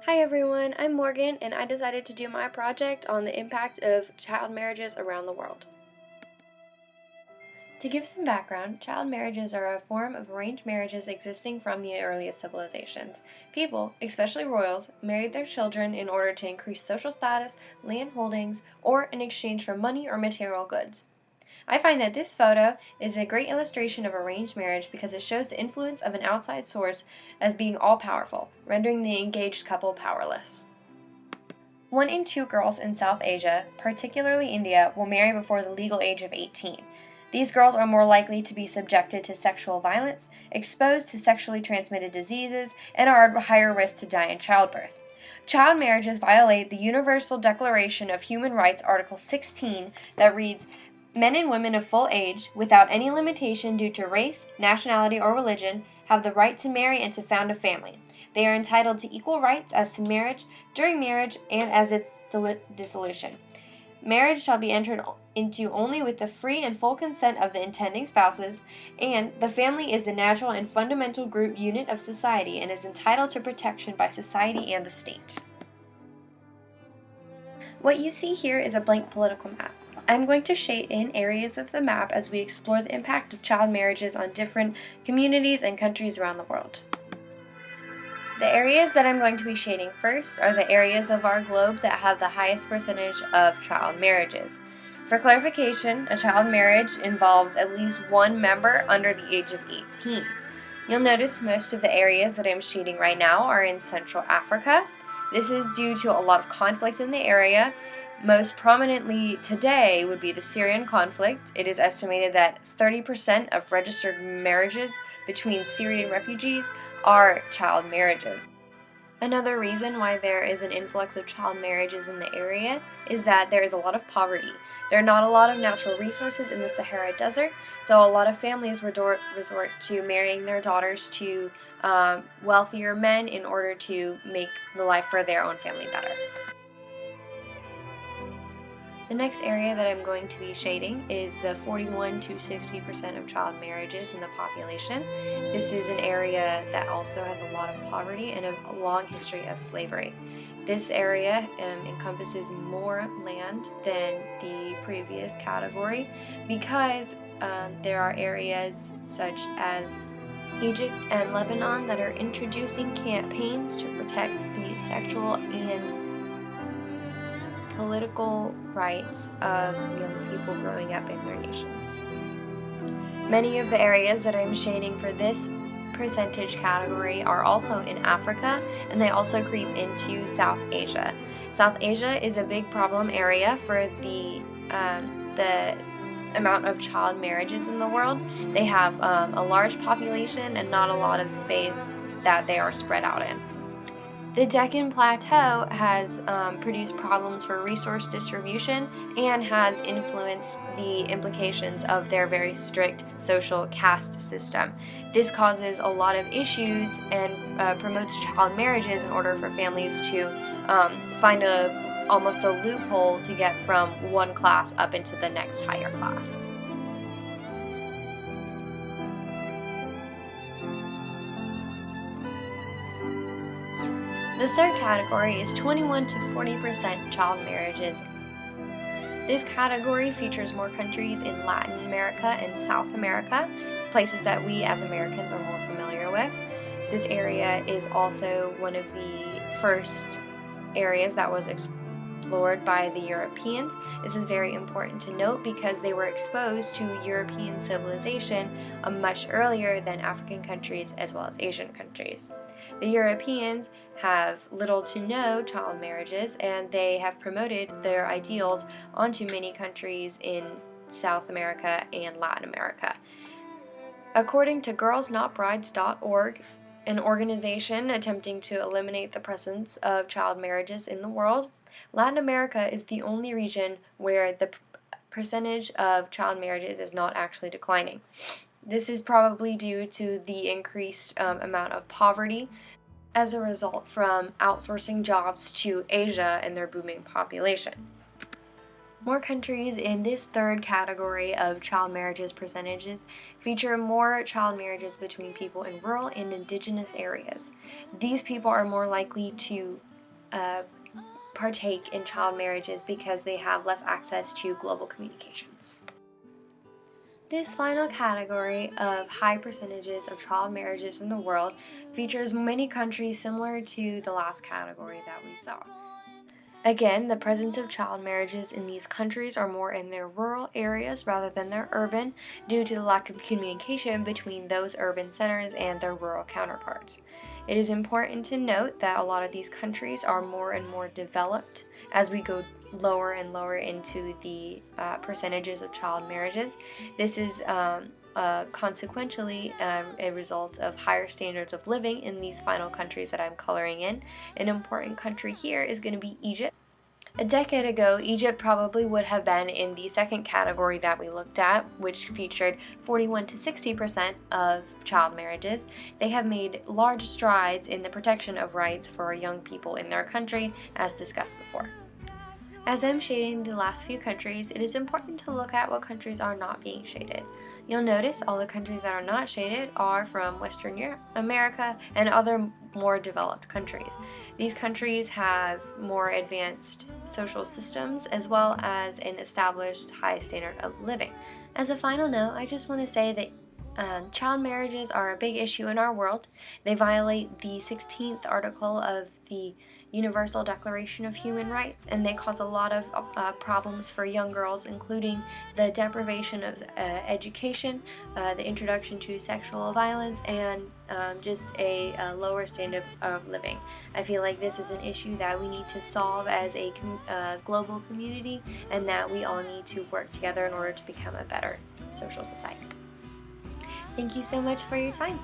Hi everyone, I'm Morgan and I decided to do my project on the impact of child marriages around the world. To give some background, child marriages are a form of arranged marriages existing from the earliest civilizations. People, especially royals, married their children in order to increase social status, land holdings, or in exchange for money or material goods. I find that this photo is a great illustration of arranged marriage because it shows the influence of an outside source as being all-powerful, rendering the engaged couple powerless. 1 in 2 girls in South Asia, particularly India, will marry before the legal age of 18. These girls are more likely to be subjected to sexual violence, exposed to sexually transmitted diseases, and are at higher risk to die in childbirth. Child marriages violate the Universal Declaration of Human Rights, Article 16, that reads, "Men and women of full age, without any limitation due to race, nationality, or religion, have the right to marry and to found a family. They are entitled to equal rights as to marriage, during marriage, and as its dissolution. Marriage shall be entered into only with the free and full consent of the intending spouses, and the family is the natural and fundamental group unit of society and is entitled to protection by society and the state." What you see here is a blank political map. I'm going to shade in areas of the map as we explore the impact of child marriages on different communities and countries around the world. The areas that I'm going to be shading first are the areas of our globe that have the highest percentage of child marriages. For clarification, a child marriage involves at least one member under the age of 18. You'll notice most of the areas that I'm shading right now are in Central Africa. This is due to a lot of conflict in the area. Most prominently today would be the Syrian conflict. It is estimated that 30% of registered marriages between Syrian refugees are child marriages. Another reason why there is an influx of child marriages in the area is that there is a lot of poverty. There are not a lot of natural resources in the Sahara Desert, so a lot of families resort to marrying their daughters to wealthier men in order to make the life for their own family better. The next area that I'm going to be shading is the 41 to 60% of child marriages in the population. This is an area that also has a lot of poverty and a long history of slavery. This area encompasses more land than the previous category because there are areas such as Egypt and Lebanon that are introducing campaigns to protect the sexual and political rights of young people growing up in their nations. Many of the areas that I'm shading for this percentage category are also in Africa, and they also creep into South Asia. South Asia is a big problem area for the amount of child marriages in the world. They have a large population and not a lot of space that they are spread out in. The Deccan Plateau has produced problems for resource distribution and has influenced the implications of their very strict social caste system. This causes a lot of issues and promotes child marriages in order for families to find almost a loophole to get from one class up into the next higher class. The third category is 21 to 40% child marriages. This category features more countries in Latin America and South America, places that we as Americans are more familiar with. This area is also one of the first areas that was explored by the Europeans. This is very important to note because they were exposed to European civilization much earlier than African countries as well as Asian countries. The Europeans have little to no child marriages, and they have promoted their ideals onto many countries in South America and Latin America. According to girlsnotbrides.org, an organization attempting to eliminate the presence of child marriages in the world, Latin America is the only region where the percentage of child marriages is not actually declining. This is probably due to the increased amount of poverty as a result from outsourcing jobs to Asia and their booming population. More countries in this third category of child marriages percentages feature more child marriages between people in rural and indigenous areas. These people are more likely to partake in child marriages because they have less access to global communications. This final category of high percentages of child marriages in the world features many countries similar to the last category that we saw. Again, the presence of child marriages in these countries are more in their rural areas rather than their urban, due to the lack of communication between those urban centers and their rural counterparts. It is important to note that a lot of these countries are more and more developed as we go lower and lower into the percentages of child marriages. This is consequentially a result of higher standards of living in these final countries that I'm coloring in. An important country here is going to be Egypt. A decade ago, Egypt probably would have been in the second category that we looked at, which featured 41 to 60% of child marriages. They have made large strides in the protection of rights for young people in their country, as discussed before. As I'm shading the last few countries, it is important to look at what countries are not being shaded. You'll notice all the countries that are not shaded are from Western Europe, America, and other more developed countries. These countries have more advanced social systems as well as an established high standard of living. As a final note, I just want to say that child marriages are a big issue in our world. They violate the 16th article of the Universal Declaration of Human Rights, and they cause a lot of problems for young girls, including the deprivation of education, the introduction to sexual violence, and just a lower standard of living. I feel like this is an issue that we need to solve as a global community, and that we all need to work together in order to become a better social society. Thank you so much for your time.